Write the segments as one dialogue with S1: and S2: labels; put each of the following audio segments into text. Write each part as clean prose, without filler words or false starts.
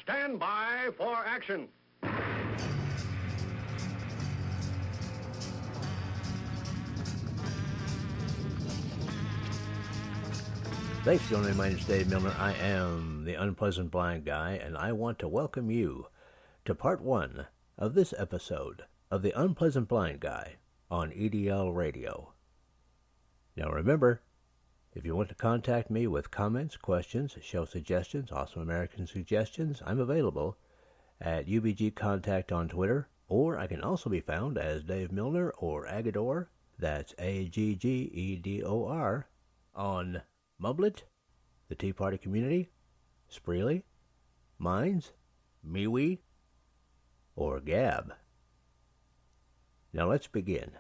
S1: stand by for action.
S2: Thanks, gentlemen. My name is Dave Milner. I am the Unpleasant Blind Guy, and I want to welcome you to part one of this episode of the Unpleasant Blind Guy on EDL Radio. Now remember, if you want to contact me with comments, questions, show suggestions, Awesome American suggestions, I'm available at UBG Contact on Twitter, or I can also be found as Dave Milner or Agador, that's Aggedor, on Mumblet, the Tea Party Community, Spreely, Minds, MeWe, or Gab. Now let's begin.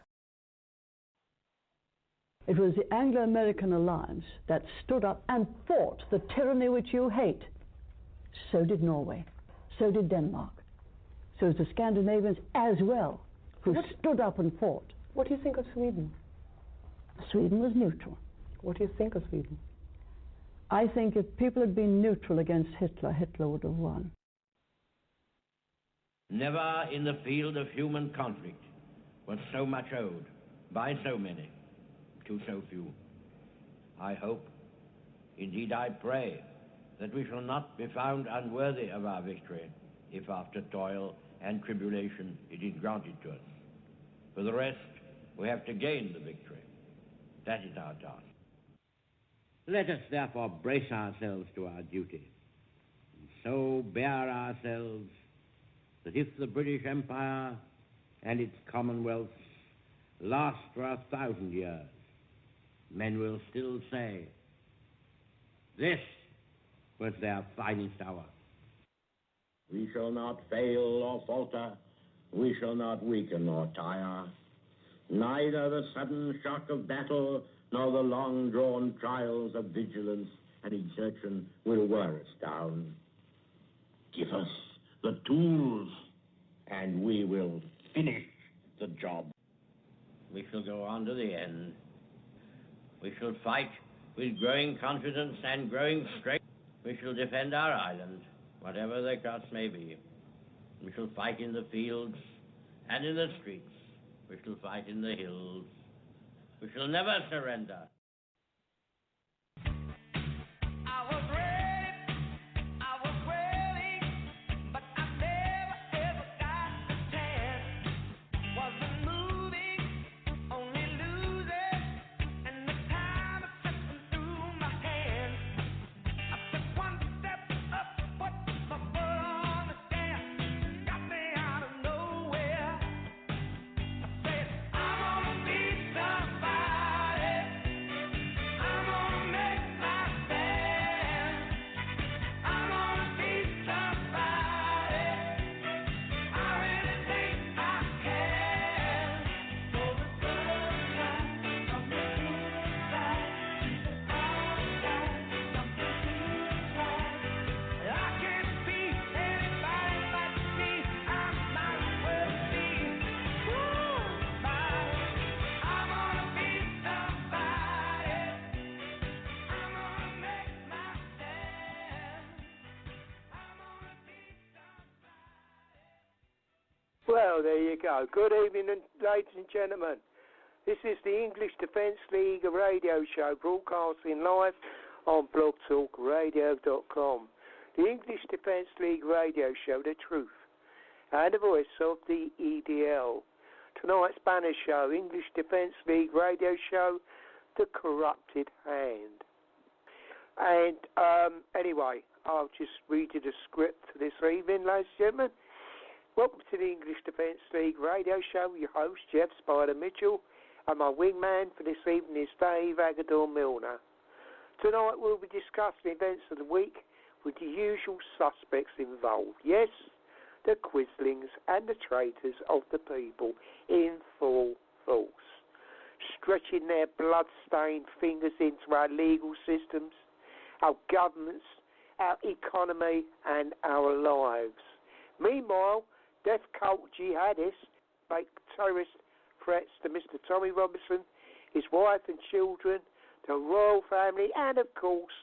S3: It was the Anglo-American alliance that stood up and fought the tyranny which you hate. So did Norway. So did Denmark. So did the Scandinavians as well, who stood up and fought.
S4: What do you think of Sweden?
S3: Sweden was neutral.
S4: What do you think of Sweden?
S3: I think if people had been neutral against Hitler, Hitler would have won.
S5: Never in the field of human conflict was so much owed by so many to so few. I hope, indeed I pray, that we shall not be found unworthy of our victory if after toil and tribulation it is granted to us. For the rest, we have to gain the victory. That is our task. Let us therefore brace ourselves to our duty, and so bear ourselves that if the British Empire and its commonwealths last for 1,000 years, men will still say, this was their finest hour.
S6: We shall not fail or falter, we shall not weaken or tire. Neither the sudden shock of battle nor the long-drawn trials of vigilance and exertion will wear us down. Give us the tools, and we will finish the job.
S5: We shall go on to the end. We shall fight with growing confidence and growing strength. We shall defend our island, whatever the cost may be. We shall fight in the fields and in the streets. We shall fight in the hills. We shall never surrender.
S7: Well, there you go. Good evening, ladies and gentlemen. This is the English Defence League radio show broadcasting live on blogtalkradio.com. The English Defence League radio show, the truth, and the voice of the EDL. Tonight's banner show, English Defence League radio show, The Corrupted Hand. And anyway, I'll just read you the script for this evening, ladies and gentlemen. Welcome to the English Defence League radio show. Your host, Jeff Spider Mitchell, and my wingman for this evening is Dave Agador Milner. Tonight we'll be discussing events of the week with the usual suspects involved. Yes, the Quislings and the traitors of the people in full force, stretching their blood-stained fingers into our legal systems, our governments, our economy and our lives. Meanwhile, death cult jihadists make terrorist threats to Mr. Tommy Robinson, his wife and children, the royal family, and of course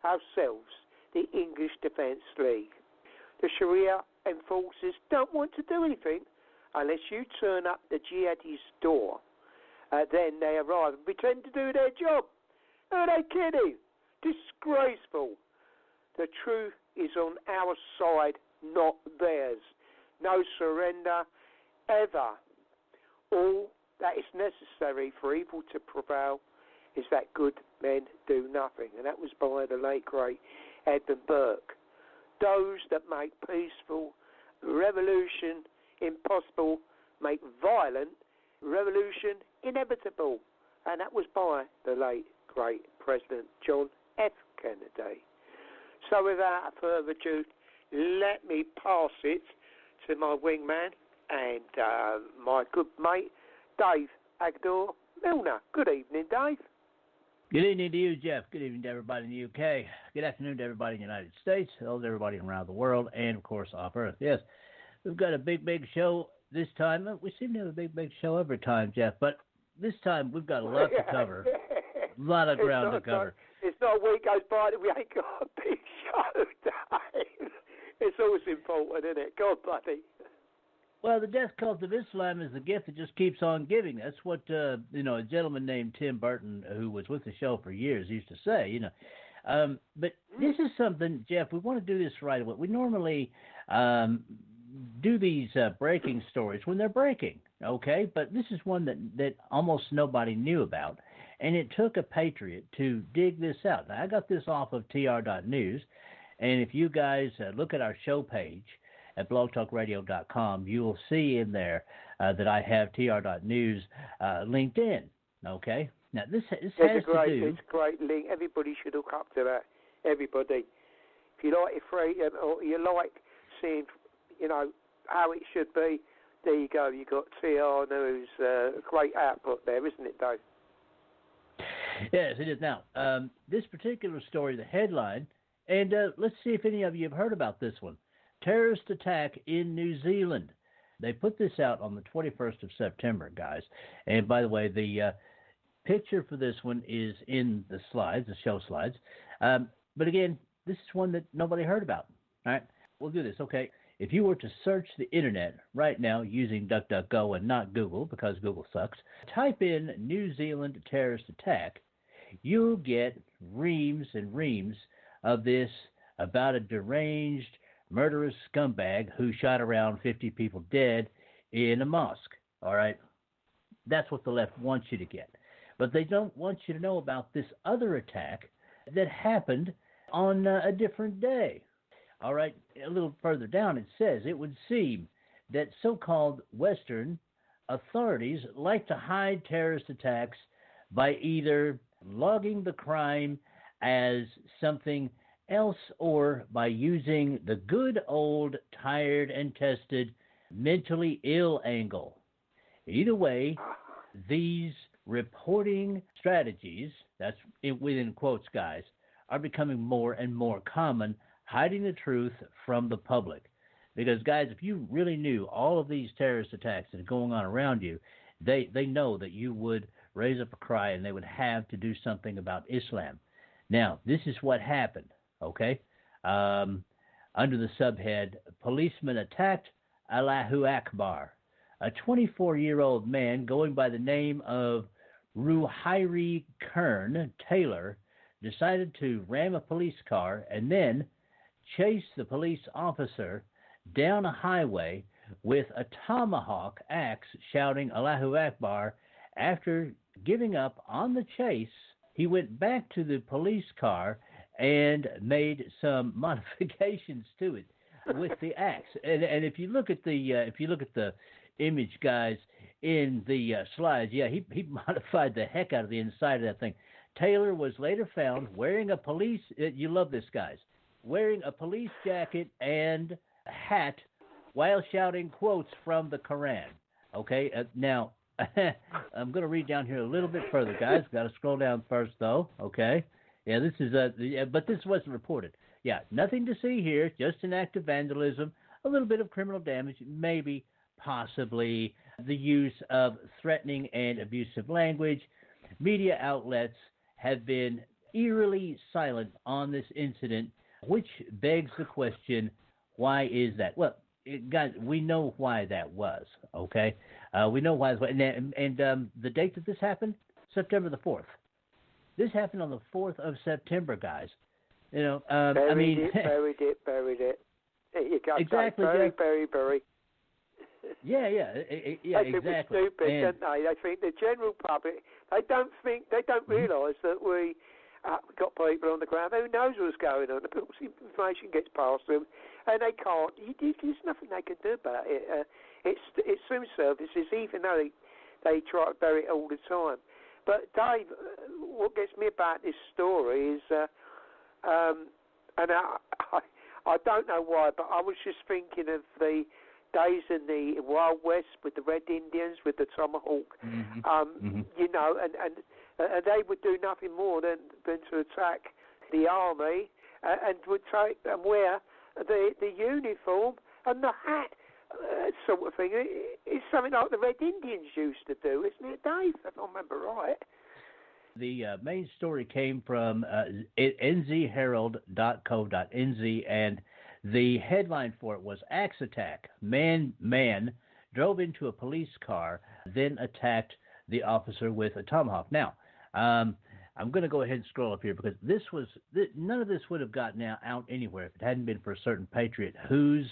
S7: ourselves, the English Defence League. The Sharia enforcers don't want to do anything unless you turn up the jihadi's door. Then they arrive and pretend to do their job. Are they kidding? Disgraceful. The truth is on our side, not theirs. No surrender, ever. All that is necessary for evil to prevail is that good men do nothing. And that was by the late, great Edmund Burke. Those that make peaceful revolution impossible make violent revolution inevitable. And that was by the late, great President John F. Kennedy. So without further ado, let me pass it to my wingman and my good mate, Dave Agdor Milner. Good evening, Dave.
S2: Good evening to you, Jeff. Good evening to everybody in the UK. Good afternoon to everybody in the United States. Hello to everybody around the world and, of course, off Earth. Yes, we've got a big show this time. We seem to have a big show every time, Jeff, but this time we've got a lot to cover. A lot of ground to cover.
S7: It's not a week goes by that we ain't got a big show, Dave. It's always important, isn't it? God, buddy.
S2: Well, the death cult of Islam is the gift that just keeps on giving. That's what, a gentleman named Tim Burton, who was with the show for years, used to say, But this is something, Jeff, we want to do this right away. We normally do these breaking stories when they're breaking, okay? But this is one that almost nobody knew about. And it took a patriot to dig this out. Now, I got this off of tr.news. And if you guys look at our show page at blogtalkradio.com, you will see in there that I have tr.news linked in. Okay? Now, this has to do...
S7: It's a great link. Everybody should hook up to that. Everybody. If you like it free, or you like seeing, how it should be, there you go. You've got TR News. Great output there, isn't it, Dave?
S2: Yes, it is. Now, this particular story, the headline, and let's see if any of you have heard about this one. Terrorist attack in New Zealand. They put this out on the 21st of September, guys. And by the way, the picture for this one is in the slides, the show slides. But again, this is one that nobody heard about. All right, we'll do this. Okay, if you were to search the internet right now using DuckDuckGo and not Google, because Google sucks, type in New Zealand terrorist attack, you'll get reams and reams of this about a deranged, murderous scumbag who shot around 50 people dead in a mosque. All right? That's what the left wants you to get. But they don't want you to know about this other attack that happened on a different day. All right? A little further down it says, it would seem that so-called Western authorities like to hide terrorist attacks by either logging the crime as something else or by using the good old tired and tested mentally ill angle. Either way, these reporting strategies, that's within quotes, guys, are becoming more and more common, hiding the truth from the public. Because, guys, if you really knew all of these terrorist attacks that are going on around you, they know that you would raise up a cry and they would have to do something about Islam. Now, this is what happened, okay? Under the subhead, policeman attacked Allahu Akbar. A 24-year-old man going by the name of Ruhairi Kern Taylor decided to ram a police car and then chase the police officer down a highway with a tomahawk axe shouting Allahu Akbar. After giving up on the chase, he went back to the police car and made some modifications to it with the axe. And if you look at the image, guys, in the slides, yeah, he modified the heck out of the inside of that thing. Taylor was later found wearing a police. You love this, guys. Wearing a police jacket and a hat while shouting quotes from the Quran. Okay, now. I'm going to read down here a little bit further, guys. Got to scroll down first, though. Okay. Yeah, this is but this wasn't reported. Yeah, nothing to see here. Just an act of vandalism, a little bit of criminal damage, maybe, possibly the use of threatening and abusive language. Media outlets have been eerily silent on this incident, which begs the question: Why is that? Well, guys, we know why that was, okay? We know why. And the date that this happened, September the 4th. This happened on the 4th of September, guys. You know,
S7: buried it. There you go.
S2: Exactly.
S7: Very.
S2: Yeah,
S7: they
S2: exactly.
S7: Think we're stupid, don't they? They think the general public. They don't realise that we got people on the ground. Who knows what's going on? The people's information gets past them, and they can't. There's nothing they can do about it. It's through services, even though they try to bury it all the time. But Dave, what gets me about this story is, and I don't know why, but I was just thinking of the days in the Wild West with the Red Indians, with the tomahawk, you know, and they would do nothing more than to attack the army and would take and wear the uniform and the hat, sort of thing. It's something like the Red Indians used to do, isn't it, Dave? If I remember right.
S2: The main story came from nzherald.co.nz, and the headline for it was Axe Attack. Man drove into a police car, then attacked the officer with a tomahawk. Now, I'm going to go ahead and scroll up here because none of this would have gotten out anywhere if it hadn't been for a certain patriot whose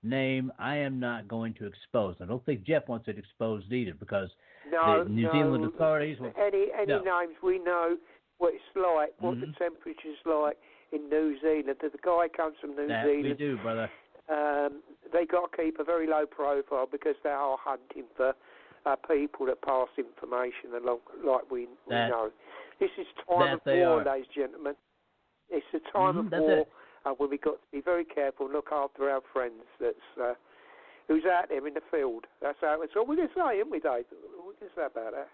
S2: name I am not going to expose. I don't think Jeff wants it exposed either because the New Zealand authorities...
S7: Any names, we know what it's like, what the temperature's like in New Zealand. The guy comes from New Zealand.
S2: We do, brother.
S7: They got to keep a very low profile because they are hunting for people that pass information along, like we know. This is time of war, ladies and gentlemen. It's a time of war when we've got to be very careful and look after our friends who's out there in the field. That's all we're going to say, isn't we, Dave? What can we say about that?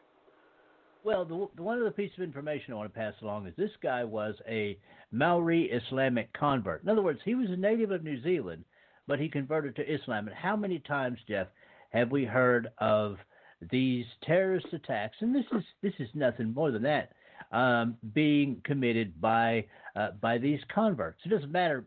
S2: Well, the one other piece of information I want to pass along is this guy was a Maori Islamic convert. In other words, he was a native of New Zealand, but he converted to Islam. And how many times, Jeff, have we heard of these terrorist attacks? And this is nothing more than that, being committed by these converts. It doesn't matter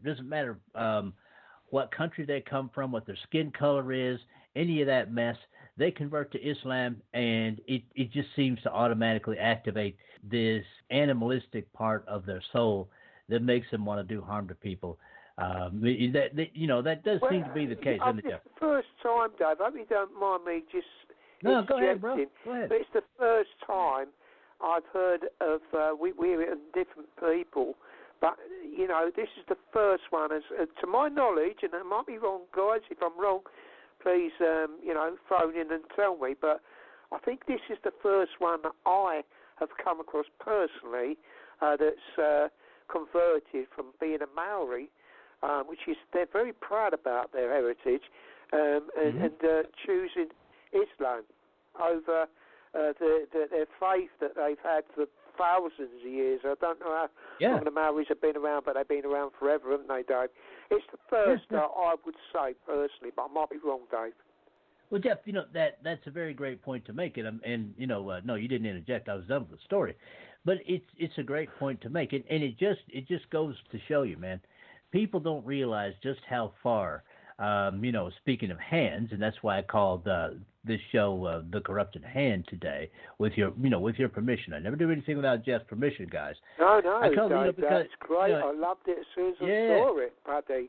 S2: what country they come from, what their skin color is, any of that mess. They convert to Islam, and it just seems to automatically activate this animalistic part of their soul that makes them want to do harm to people. That does seem to be the case, isn't it, Jeff?
S7: It's the first time, Dave. I hope you don't mind me just
S2: No, go ahead, bro. Go ahead.
S7: But it's the first time I've heard of, we hear it in different people, but, this is the first one. To my knowledge, and I might be wrong, guys, if I'm wrong, please, phone in and tell me. But I think this is the first one that I have come across personally that's converted from being a Maori, which is they're very proud about their heritage, and choosing Islam over their faith that they've had for thousands of years. I don't know how long the Maoris have been around, but they've been around forever, haven't they, Dave? It's the first I would say personally, but I might be wrong, Dave.
S2: Well, Jeff, that's a very great point to make, no, you didn't interject. I was done with the story, but it's a great point to make, and it just goes to show you, man, people don't realize just how far. Speaking of hands, and that's why I called this show "The Corrupted Hand" today. With your permission, I never do anything without Jeff's permission, guys.
S7: No,
S2: I called
S7: Dave,
S2: because,
S7: that's great. I loved it as soon as I saw it, buddy.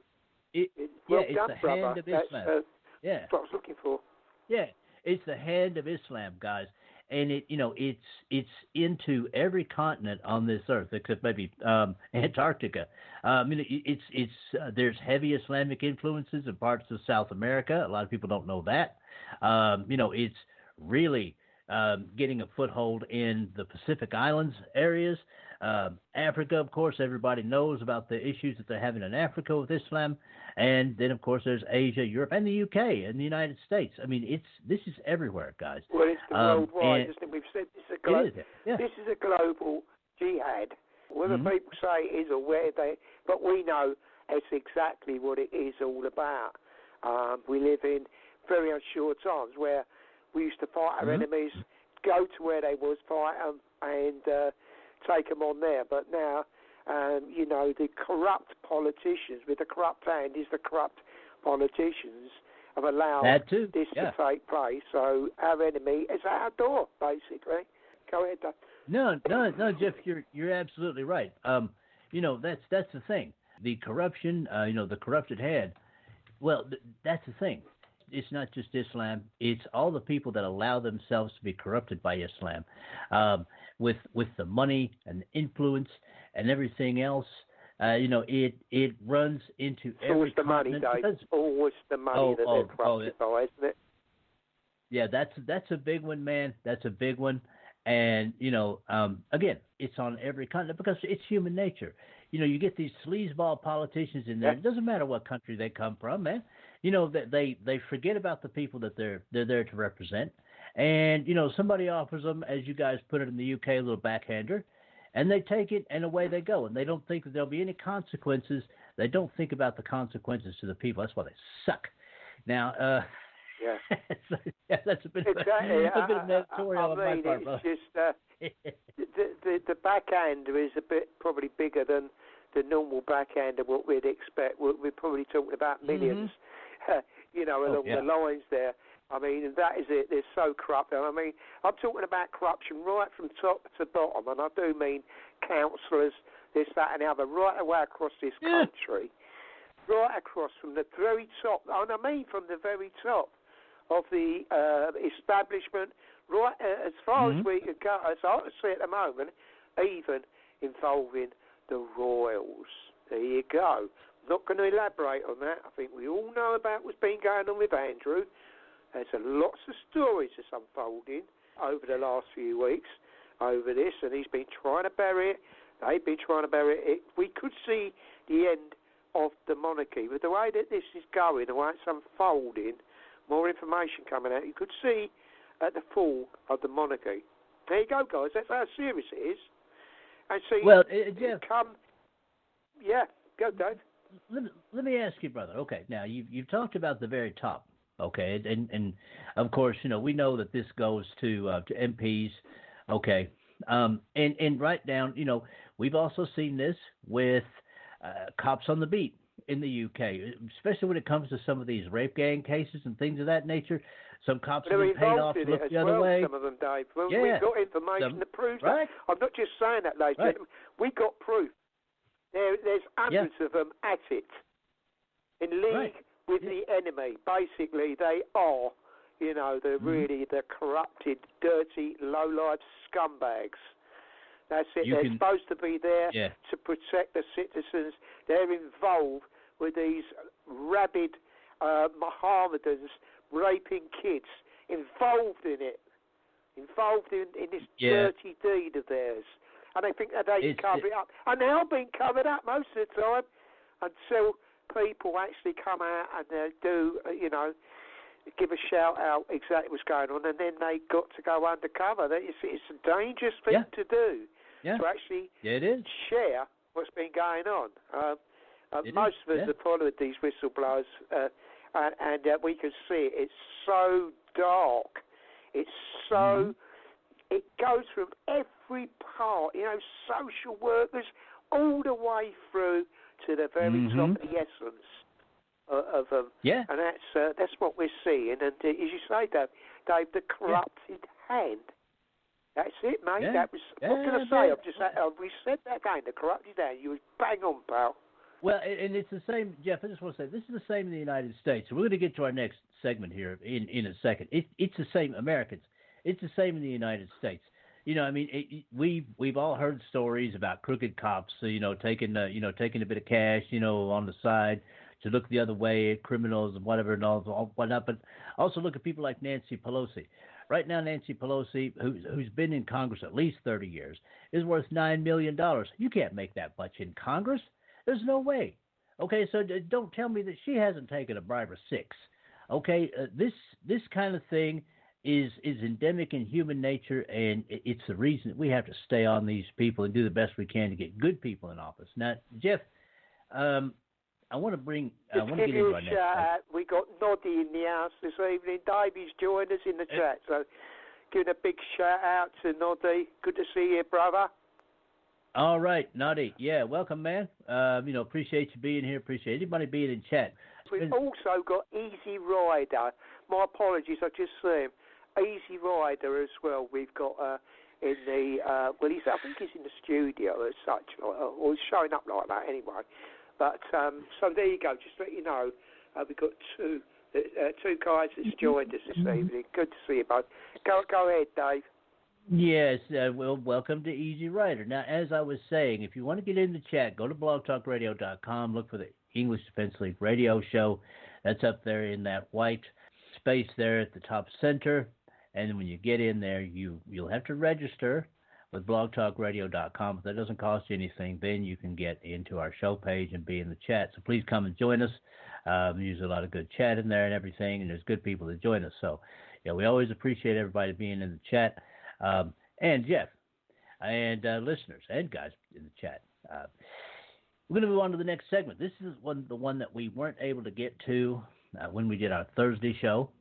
S7: Well
S2: it's
S7: done,
S2: the
S7: brother.
S2: hand of Islam.
S7: That's what I was looking for.
S2: Yeah, it's the hand of Islam, guys, and it's into every continent on this earth except maybe Antarctica. There's heavy Islamic influences in parts of South America. A lot of people don't know that. It's really getting a foothold in the Pacific Islands areas. Africa, of course, everybody knows about the issues that they're having in Africa with Islam. And then, of course, there's Asia, Europe, and the UK, and the United States. I mean, this is everywhere, guys.
S7: Well, it's worldwide, isn't it? We've said this is a global jihad. Whether people say it is or where but we know it's exactly what it is all about. We live in very unsure times where we used to fight our enemies, go to where they was, fight them, and take them on there. But now, the corrupt politicians with the corrupt hand is the corrupt politicians have allowed this to take place. So our enemy is at our door, basically. Go ahead, Dave.
S2: No, Jeff, you're absolutely right. That's the thing. The corruption, the corrupted head. Well, that's the thing. It's not just Islam. It's all the people that allow themselves to be corrupted by Islam, with the money and the influence and everything else. It runs into every
S7: always the money, Dave. Always the money that they're corrupted by, isn't it?
S2: Yeah, that's a big one, man. That's a big one. And, again, it's on every continent because it's human nature. You get these sleazeball politicians in there. It doesn't matter what country they come from, man. They forget about the people that they're there to represent. And, somebody offers them, as you guys put it in the UK, a little backhander, and they take it and away they go. And they don't think that there'll be any consequences. They don't think about the consequences to the people. That's why they suck. Now, that's a bit of an editorial on my part.
S7: It's just the backhander is a bit probably bigger than the normal backhander. What we'd expect. We're probably talking about millions, along the lines there. I mean, that is it. They're so corrupt. I mean, I'm talking about corruption right from top to bottom, and I do mean councillors, this, that, and the other, right away across this country, right across from the very top. And I mean from the very top of the establishment, right as far as we could go, as I can see at the moment, even involving the royals. There you go. Not going to elaborate on that. I think we all know about what's been going on with Andrew. There's lots of stories that's unfolding over the last few weeks over this, and he's been trying to bury it. They've been trying to bury it. We could see the end of the monarchy. With the way that this is going, the way it's unfolding, more information coming out, you could see at the fall of the monarchy. There you go, guys. That's how serious it is. And see,
S2: Jeff,
S7: go, Dave.
S2: Let me ask you, brother. Okay, now you've talked about the very top. Okay, and of course, we know that this goes to MPs. Okay, and right down, we've also seen this with cops on the beat in the UK, especially when it comes to some of these rape gang cases and things of that nature. Some cops have been paid off to look the other way.
S7: Some of them, Dave. We've got information that proves that. I'm not just saying that, ladies and gentlemen. We got proof. There's hundreds of them at it. In league with the enemy. Basically, they are, really the corrupted, dirty, low-life scumbags. That's it. They're supposed to be there to protect the citizens. They're involved with these rabid Mohammedans raping kids, involved in it, involved in this dirty deed of theirs. And they think that they can cover it up. And they are being covered up most of the time until people actually come out and do, give a shout out exactly what's going on, and then they got to go undercover. It's a dangerous thing to do, to actually share what's been going on. Most of us have followed these whistleblowers, and we can see it's so dark. It's so... It goes from every part, social workers, all the way through to the very top of the essence of them. Yeah. And that's what we're seeing. And as you say, Dave, the corrupted hand. That's it, mate. That was, what can I say? We said that again, the corrupted hand. You was bang on, pal.
S2: Well, and it's the same, Jeff, I just want to say, this is the same in the United States. We're going to get to our next segment here in a second. It's the same, Americans. It's the same in the United States. We've all heard stories about crooked cops, taking a bit of cash, on the side to look the other way at criminals and whatever and all whatnot. But also look at people like Nancy Pelosi. Right now, Nancy Pelosi, who's been in Congress at least 30 years, is worth $9 million. You can't make that much in Congress. There's no way. Okay, so don't tell me that she hasn't taken a bribe of $6. Okay, this kind of thing is endemic in human nature, and it's the reason we have to stay on these people and do the best we can to get good people in office. Now, Jeff, I want to get into our next
S7: shout. We got Noddy in the house this evening. Davey's joined us in the chat, so giving a big shout out to Noddy. Good to see you, brother.
S2: All right, Noddy. Yeah, welcome, man. Appreciate you being here. Appreciate anybody being in chat.
S7: we've also got Easy Rider. My apologies, I just saw him. Easy Rider as well. We've got in the I think he's in the studio as such, or he's showing up like that anyway. But so there you go. Just to let you know, we've got two guys that's joined us this evening. Good to see you both. Go ahead, Dave.
S2: Yes, well, welcome to Easy Rider. Now, as I was saying, if you want to get in the chat, go to blogtalkradio.com, look for the English Defense League radio show. That's up there in that white space there at the top center. And when you get in there, you'll have to register with blogtalkradio.com. If that doesn't cost you anything, then you can get into our show page and be in the chat. So please come and join us. There's a lot of good chat in there and everything, and there's good people that join us. So, yeah, we always appreciate everybody being in the chat. And Jeff, and listeners, and guys in the chat. We're going to move on to the next segment. This is the one that we weren't able to get to when we did our Thursday show.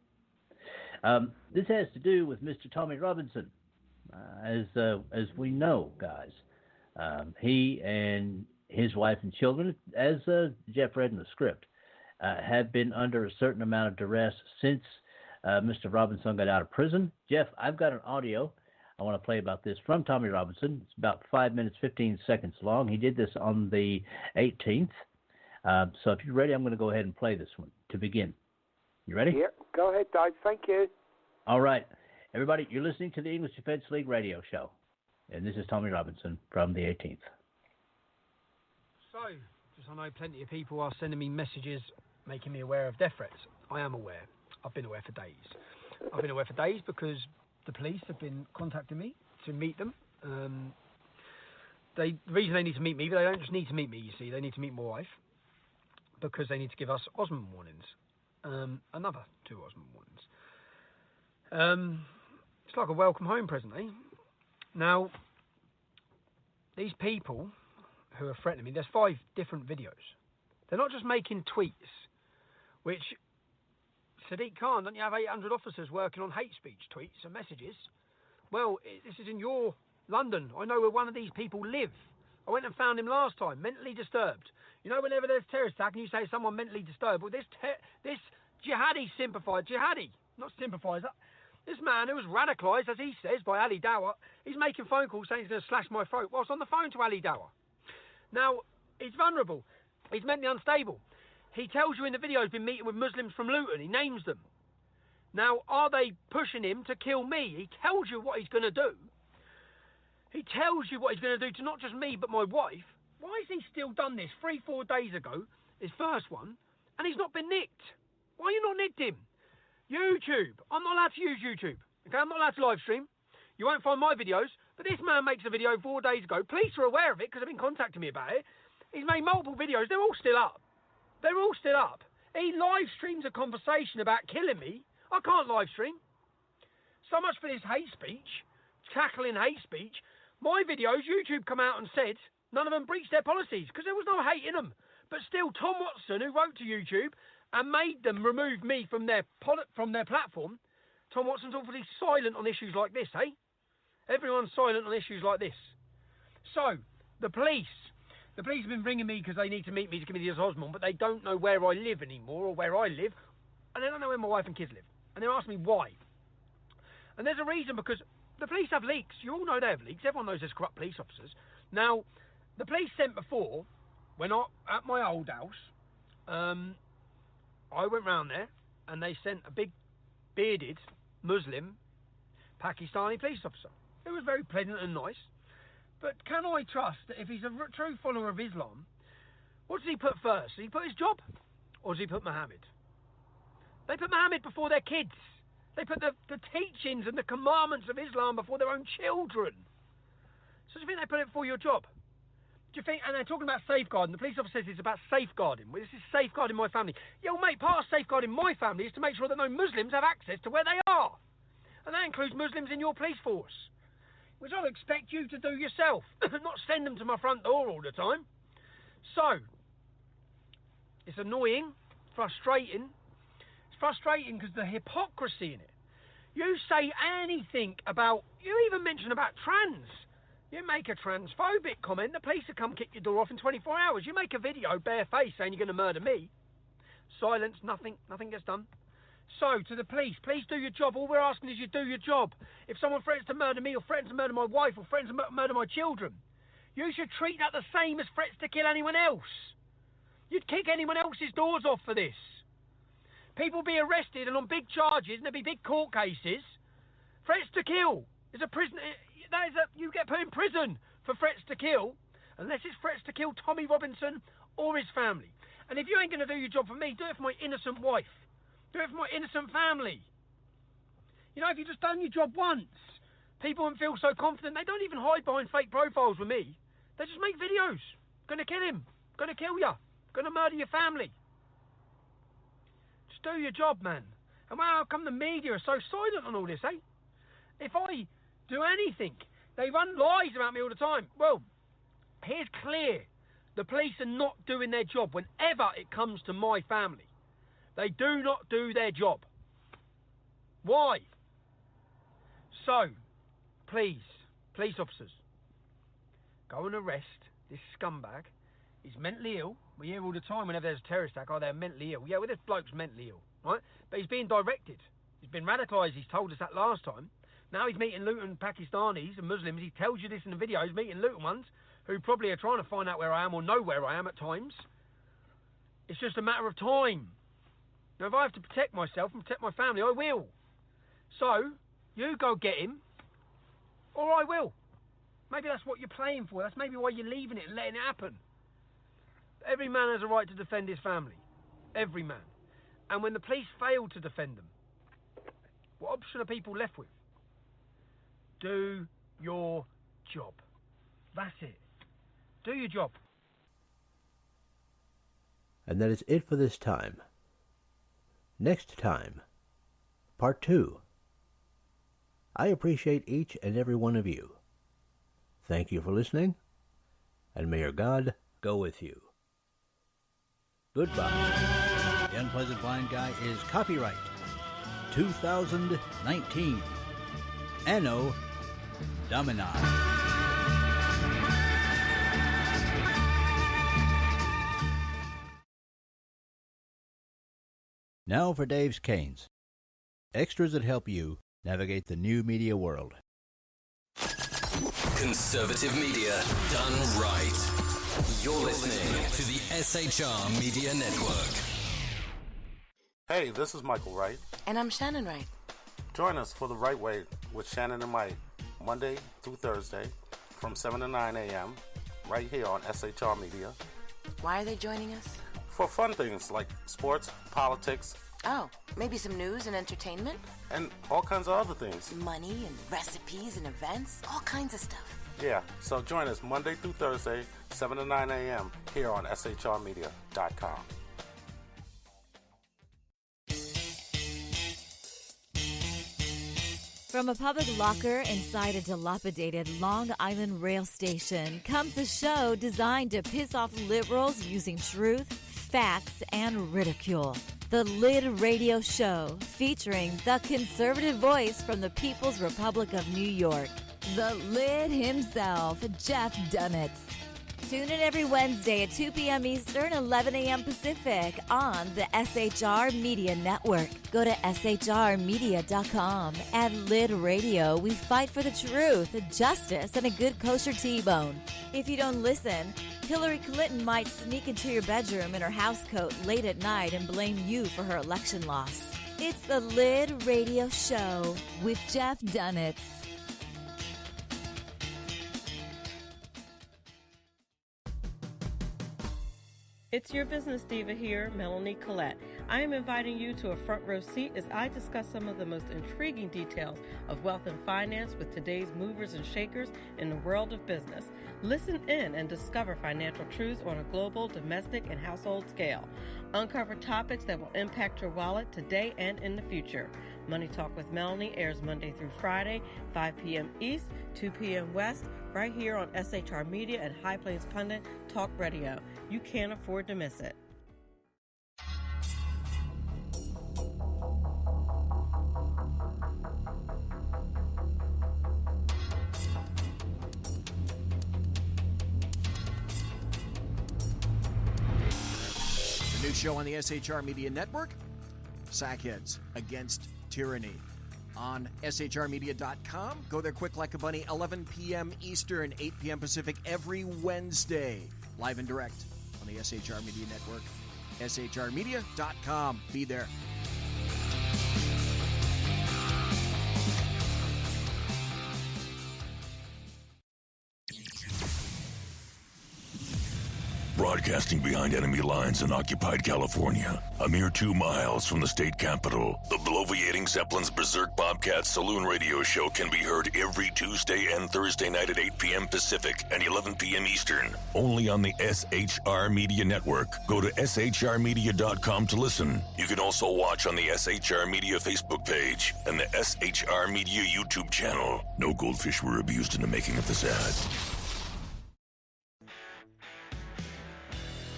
S2: This has to do with Mr. Tommy Robinson. As we know, guys, he and his wife and children, as Jeff read in the script, have been under a certain amount of duress since Mr. Robinson got out of prison. Jeff, I've got an audio I want to play about this from Tommy Robinson. It's about 5 minutes, 15 seconds long. He did this on the 18th. So if you're ready, I'm going to go ahead and play this one to begin. You ready?
S7: Yep. Go ahead, Dave. Thank you.
S2: All right. Everybody, you're listening to the English Defense League radio show. And this is Tommy Robinson from the 18th.
S8: So, just I know plenty of people are sending me messages making me aware of death threats. I am aware. I've been aware for days. I've been aware for days because the police have been contacting me to meet them. The reason they need to meet me, but they don't just need to meet me, you see. They need to meet my wife because they need to give us Osmond warnings. Another 2 Osmond warnings. It's like a welcome home present, eh? Now, these people who are threatening me, there's 5 different videos. They're not just making tweets, which, Sadiq Khan, don't you have 800 officers working on hate speech tweets and messages? Well, this is in your London. I know where one of these people live. I went and found him last time, mentally disturbed. You know, whenever there's terrorist attack and you say someone mentally disturbed, well, this jihadi not sympathiser, this man who was radicalised, as he says, by Ali Dawah, he's making phone calls saying he's going to slash my throat whilst on the phone to Ali Dawah. Now, he's vulnerable. He's mentally unstable. He tells you in the video he's been meeting with Muslims from Luton. He names them. Now, are they pushing him to kill me? He tells you what he's going to do. He tells you what he's going to do to not just me, but my wife. Why has he still done this 3-4 days ago, his first one, and he's not been nicked? Why you not nicked him? YouTube. I'm not allowed to use YouTube. Okay, I'm not allowed to live stream. You won't find my videos, but this man makes a video 4 days ago. Police are aware of it because they've been contacting me about it. He's made multiple videos. They're all still up. He live streams a conversation about killing me. I can't live stream. So much for this hate speech, tackling hate speech. My videos, YouTube come out and said none of them breached their policies because there was no hate in them. But still, Tom Watson, who wrote to YouTube and made them remove me from their platform, Tom Watson's awfully silent on issues like this, eh? Everyone's silent on issues like this. So, the police have been ringing me because they need to meet me to give me the Osmond, but they don't know where I live anymore or where I live, and they don't know where my wife and kids live. And they're asking me why. And there's a reason, because the police have leaks. You all know they have leaks. Everyone knows there's corrupt police officers. Now, the police sent before, when at my old house, I went round there, and they sent a big, bearded, Muslim, Pakistani police officer. It was very pleasant and nice. But can I trust that if he's a true follower of Islam, what does he put first? Does he put his job? Or does he put Muhammad? They put Muhammad before their kids. They put the teachings and the commandments of Islam before their own children. So do you think they put it before your job? Do you think, and they're talking about safeguarding, the police officer says it's about safeguarding. Well, this is safeguarding my family. Yo, mate, part of safeguarding my family is to make sure that no Muslims have access to where they are. And that includes Muslims in your police force, which I'd expect you to do yourself, not send them to my front door all the time. So, it's annoying, frustrating. It's frustrating because the hypocrisy in it. You say anything about, you even mention about trans. You make a transphobic comment, the police will come kick your door off in 24 hours. You make a video, bare face, saying you're going to murder me. Silence, nothing gets done. So, to the police, please do your job. All we're asking is you do your job. If someone threatens to murder me or threatens to murder my wife or threatens to murder my children, you should treat that the same as threats to kill anyone else. You'd kick anyone else's doors off for this. People be arrested and on big charges, and there'll be big court cases. Threats to kill is a prison. You get put in prison for threats to kill, unless it's threats to kill Tommy Robinson or his family. And if you ain't going to do your job for me, do it for my innocent wife. Do it for my innocent family. You know, if you just done your job once, people won't feel so confident. They don't even hide behind fake profiles with me. They just make videos. Gonna kill him. Gonna kill you. Gonna murder your family. Just do your job, man. And how come the media are so silent on all this, eh? If I do anything, they run lies about me all the time. Well, here's clear. The police are not doing their job whenever it comes to my family. They do not do their job. Why? So, please, police officers, go and arrest this scumbag. He's mentally ill. We hear all the time whenever there's a terrorist attack, oh, they're mentally ill. Yeah, well, this bloke's mentally ill, right? But he's being directed. He's been radicalised. He's told us that last time. Now he's meeting Luton Pakistanis and Muslims. He tells you this in the video. He's meeting Luton ones who probably are trying to find out where I am or know where I am at times. It's just a matter of time. Now, if I have to protect myself and protect my family, I will. So, you go get him, or I will. Maybe that's what you're playing for. That's maybe why you're leaving it and letting it happen. Every man has a right to defend his family. Every man. And when the police fail to defend them, what option are people left with? Do your job. That's it. Do your job.
S2: And that is it for this time. Next time, part 2. I appreciate each and every one of you. Thank you for listening, and may your God go with you. Goodbye. The Unpleasant Blind Guy is copyright 2019. Anno Domini. Now for Dave's Canes. Extras that help you navigate the new media world.
S9: Conservative media done right. You're listening to the SHR Media Network.
S10: Hey, this is Michael Wright.
S11: And I'm Shannon Wright.
S10: Join us for The Right Way with Shannon and Mike, Monday through Thursday from 7 to 9 a.m. right here on SHR Media.
S11: Why are they joining us?
S10: For fun things like sports, politics.
S11: Oh, maybe some news and entertainment?
S10: And all kinds of other things.
S11: Money and recipes and events, all kinds of stuff.
S10: Yeah, so join us Monday through Thursday, 7 to 9 a.m. here on shrmedia.com.
S12: From a public locker inside a dilapidated Long Island rail station comes a show designed to piss off liberals using truth, facts, and ridicule. The Lid Radio Show, featuring the conservative voice from the People's Republic of New York, the Lid himself, Jeff Dunitz. Tune in every Wednesday at 2 p.m. Eastern, 11 a.m. Pacific on the SHR Media Network. Go to shrmedia.com. At Lid Radio, we fight for the truth, justice, and a good kosher T-bone. If you don't listen, Hillary Clinton might sneak into your bedroom in her housecoat late at night and blame you for her election loss. It's the Lid Radio Show with Jeff Dunitz.
S13: It's your business diva here, Melanie Collette. I am inviting you to a front row seat as I discuss some of the most intriguing details of wealth and finance with today's movers and shakers in the world of business. Listen in and discover financial truths on a global, domestic, and household scale. Uncover topics that will impact your wallet today and in the future. Money Talk with Melanie airs Monday through Friday, 5 p.m. East, 2 p.m. West, right here on SHR Media and High Plains Pundit Talk Radio. You can't afford to miss it.
S2: The
S14: New show on the SHR Media Network, Sackheads Against Tyranny. On shrmedia.com. Go there quick like a bunny, 11 p.m. Eastern, 8 p.m. Pacific, every Wednesday. Live and direct on the SHR Media Network. shrmedia.com. Be there.
S15: Broadcasting behind enemy lines in occupied California, a mere 2 miles from the state capital, the bloviating Zeppelin's Berserk Bobcats Saloon Radio Show can be heard every Tuesday and Thursday night at 8 p.m. Pacific and 11 p.m. Eastern, only on the SHR Media Network. Go to shrmedia.com to listen. You can also watch on the SHR Media Facebook page and the SHR Media YouTube channel. No goldfish were abused in the making of this ad.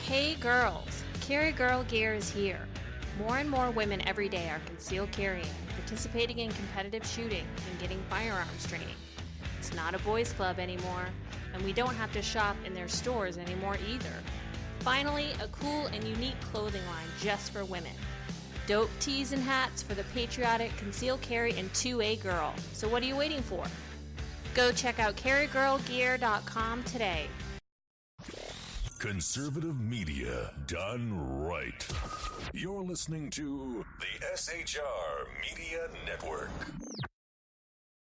S16: Hey girls, Carry Girl Gear is here. More and more women every day are concealed carrying, participating in competitive shooting, and getting firearms training. It's not a boys' club anymore, and we don't have to shop in their stores anymore either. Finally, a cool and unique clothing line just for women. Dope tees and hats for the patriotic concealed carry and 2A girl. So what are you waiting for? Go check out carrygirlgear.com today.
S15: Conservative media done right. You're listening to the SHR Media Network.